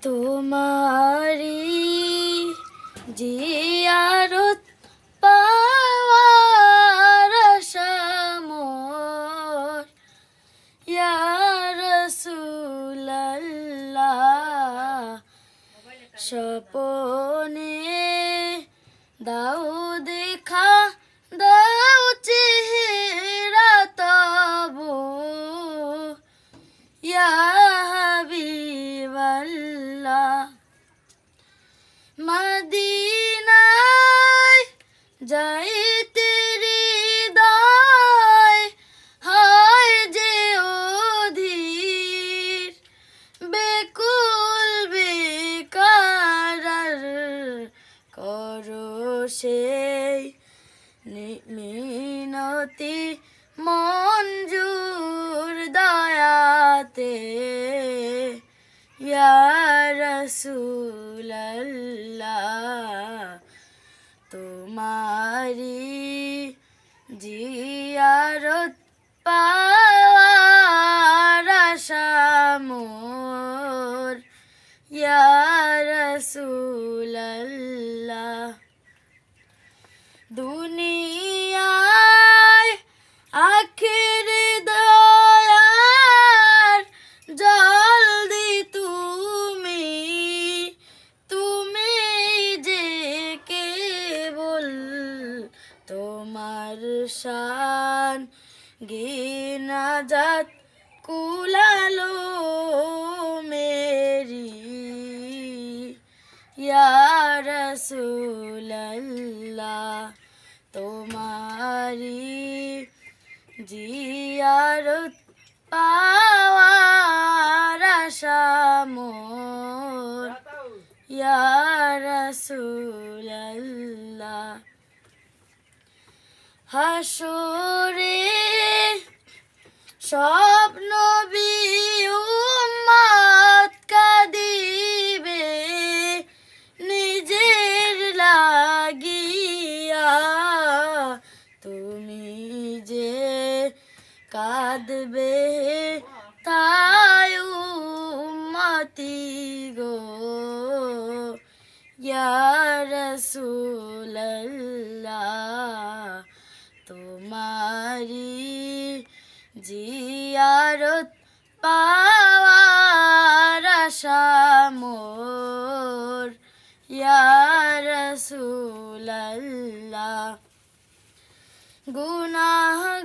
তোমারি জিয়ারত পাওয়ার আশা মোর ইয়া রাসূলাল্লাহ স্বপনে দাও দেখা দাও চেহারা তবু ইয়া হাবিবাল্লাহ মদিনায় যাইতে হৃদয় হয় যে অধীর বেকুল বেকার করো সেই মিনতি মঞ্জুর দয়াতে ইয়া রাসূলাল্লাহ তোমারি জিয়ারত পাওয়ার আশা মোর ইয়া রাসূলাল্লাহ দুনিয়ায় আখির দয়ার জলদি তুমি যে কেবল তোমার শান গিনাজাত কুলালো মেরি ইয়া রাসূলাল্লাহ তোমারি জিয়ারত পাওয়ার আশা মোর ইয়া রাসূলাল্লাহ হাসরে সব নবী উম্মত কাঁদিবে নিজের লাগিয়া তুমি যে কাঁদবে তাই উম্মতি গো ইয়া রাসূলাল্লাহ তোমারি জিয়ারত পাওয়ার আশা মোর ইয়া রাসূলাল্লাহ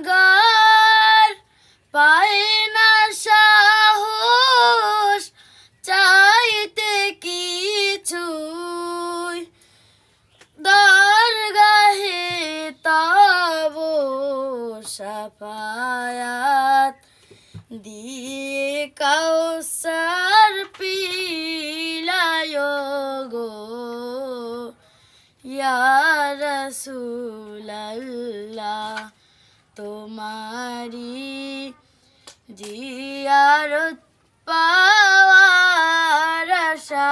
গুনাহগার পায় না সাহস চাইতে কিছুই দরগাহে তব শাফায়াত দিয়ে কাউসার পিলায় গো ইয়া রাসূলাল্লাহ তোমারি জিয়ারত পাওয়ার আশা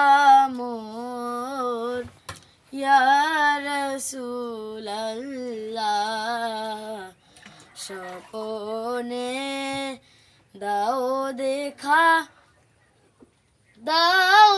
মোর ইয়া রাসূলাল্লাহ স্বপনে দাও দেখা দাও